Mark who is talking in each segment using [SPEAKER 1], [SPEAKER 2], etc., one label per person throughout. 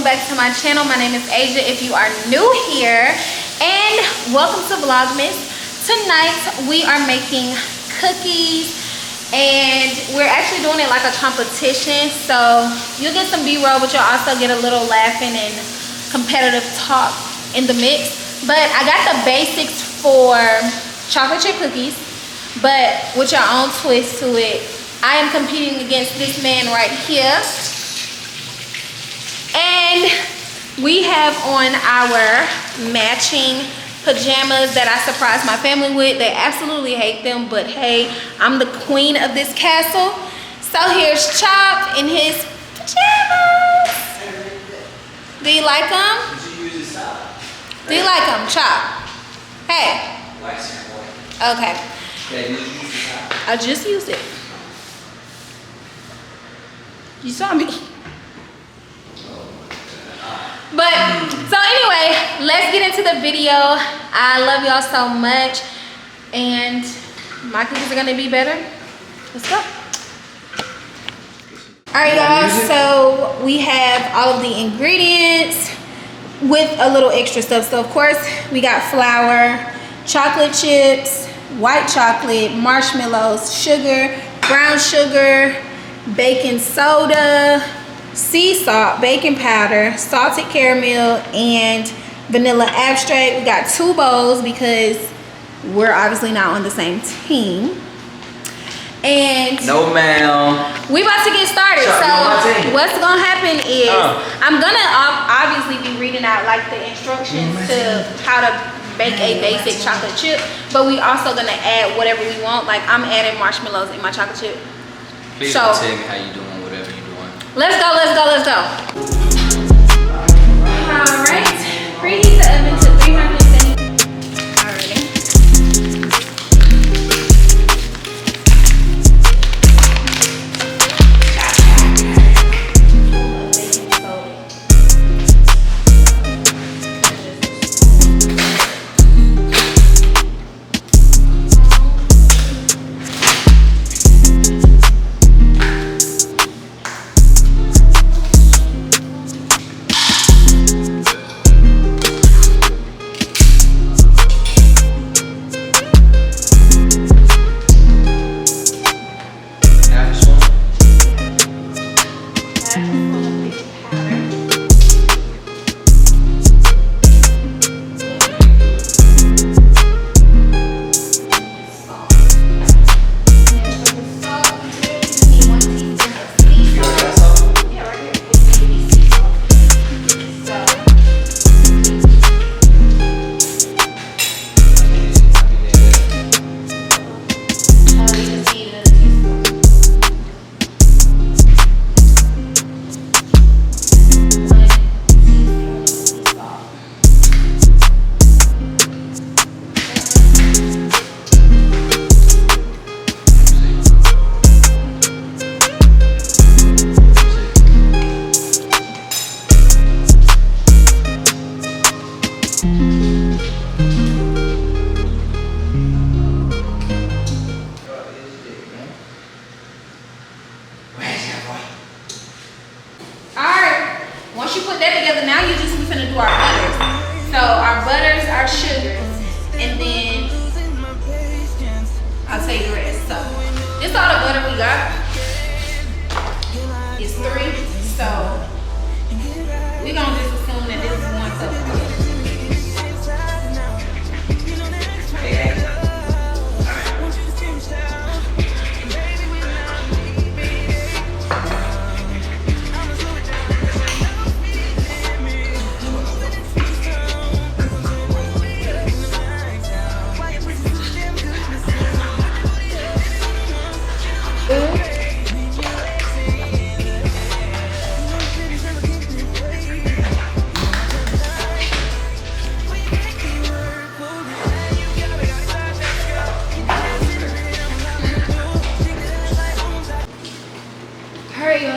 [SPEAKER 1] back to my channel. My name is Asia if you are new here, and welcome to Vlogmas. Tonight we are making cookies, and we're actually doing it like a competition, so you'll get some b-roll, but you'll also get a little laughing and competitive talk in the mix. But I got the basics for chocolate chip cookies, but with your own twist to it. I am competing against this man right here. And we have on our matching pajamas that I surprised my family with. They absolutely hate them, but hey, I'm the queen of this castle. So here's Chop in his pajamas. Do you like them? Do you like them, Chop? Hey. Okay. I just used it. You saw me. But so anyway, let's get into the video. I love y'all so much, and my cookies are gonna be better. Let's go. All right, y'all, so we have all of the ingredients with a little extra stuff. So of course we got flour, chocolate chips, white chocolate, marshmallows, sugar, brown sugar, baking soda, sea salt, baking powder, salted caramel, and vanilla extract. We got 2 bowls because we're obviously not on the same team. And
[SPEAKER 2] no ma'am,
[SPEAKER 1] we about to get started. So what's gonna happen is I'm gonna obviously be reading out like the instructions to how to bake a basic chocolate chip, but we also gonna add whatever we want. Like I'm adding marshmallows in my chocolate chip.
[SPEAKER 2] Please don't tell me how you doing whatever you're doing.
[SPEAKER 1] Let's go, let's go, let's go. All right, preheat the oven to 370. Alrighty.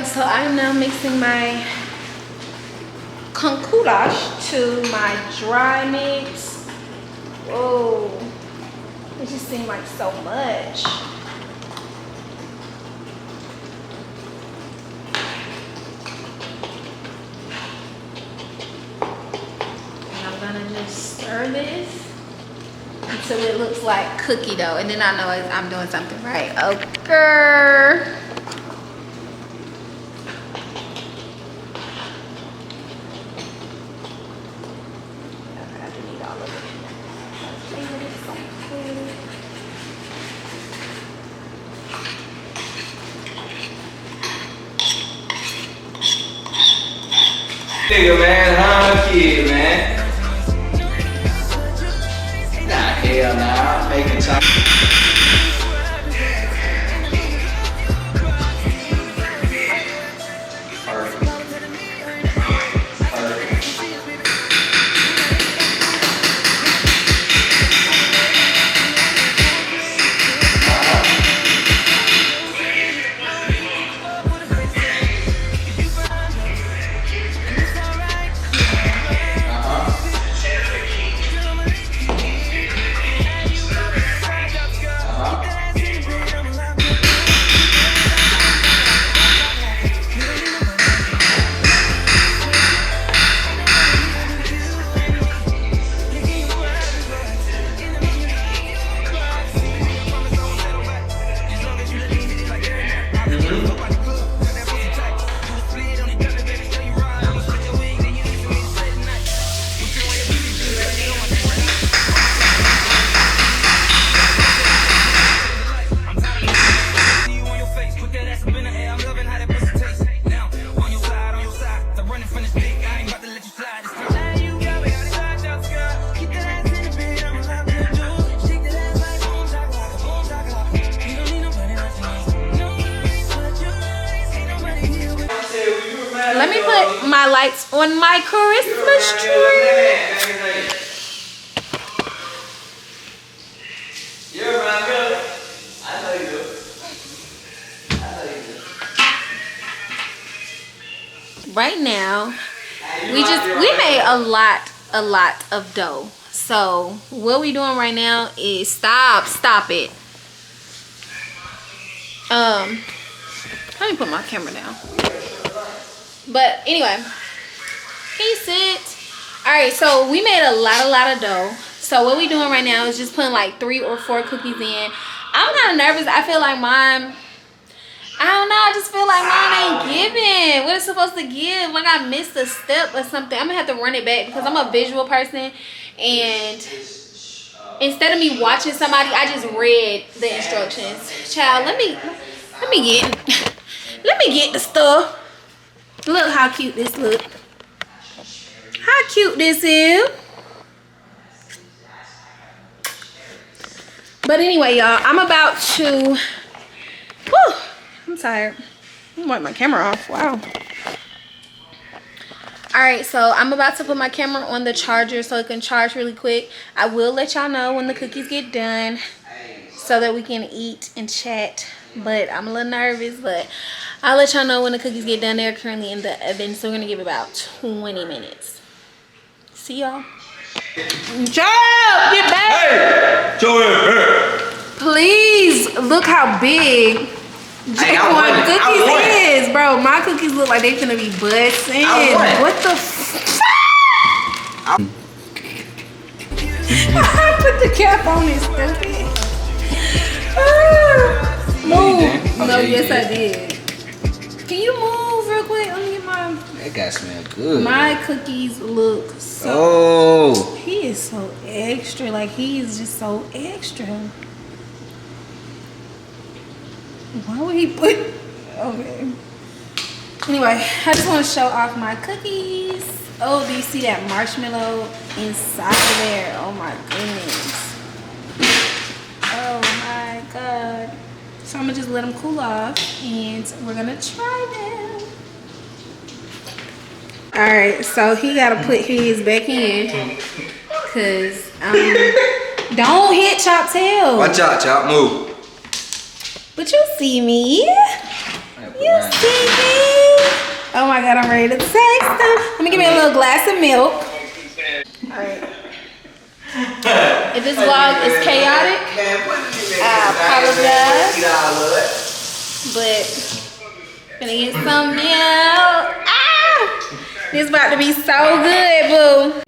[SPEAKER 1] So I'm now mixing my concoulage to my dry mix. Whoa, it just seemed like so much. gonna just stir this until it looks like cookie dough, and then I know I'm doing something right. Okay.
[SPEAKER 2] Nigga, man, I'm a kid, man. Nah, hell nah, making time.
[SPEAKER 1] Let me put my lights on my Christmas tree.
[SPEAKER 2] You're my girl. I know you do. I know you do.
[SPEAKER 1] Right now, we made a lot of dough. So what we doing right now is stop it. Let me put my camera down. But anyway, can you sit? All right, so we made a lot of dough. So what we doing right now is just putting like 3 or 4 cookies in. I'm kind of nervous. I feel like mine, I don't know, I just feel like mine ain't giving what it's supposed to give. Like I missed a step or something. I'm gonna have to run it back because I'm a visual person, and instead of me watching somebody, I just read the instructions. Child, let me get the stuff. Look how cute this look. How cute this is. But anyway, y'all, I'm about to, whew, I'm tired. I'm gonna wipe my camera off. Wow. All right, so I'm about to put my camera on the charger so it can charge really quick. I will let y'all know when the cookies get done so that we can eat and chat. But I'm a little nervous, but I'll let y'all know when the cookies get done. They're currently in the oven, so we're gonna give it about 20 minutes. See y'all. Child, get back!
[SPEAKER 2] Hey! Show it!
[SPEAKER 1] Please look how big Jaquan cookies is, bro. My cookies look like they finna be busting. What the f? I put the cap on it, stupid. Move. No, yes I did. Can you move real quick? Let me get my.
[SPEAKER 2] That guy smell good.
[SPEAKER 1] My cookies look so.
[SPEAKER 2] Oh.
[SPEAKER 1] He is so extra. Like he is just so extra. Why would he put? Okay. Anyway, I just want to show off my cookies. Oh, do you see that marshmallow inside of there? Oh my goodness. Oh my god. So I'm gonna just let them cool off and we're gonna try them. Alright, so he gotta put his back in. Cause don't hit Chop tail.
[SPEAKER 2] Watch out, Chop, move.
[SPEAKER 1] But you see me. You see me. Oh my god, I'm ready to taste them. Let me give me a little glass of milk. Alright. If this vlog is chaotic, I apologize. But gonna get some milk. Ah! This about to be so good, boo.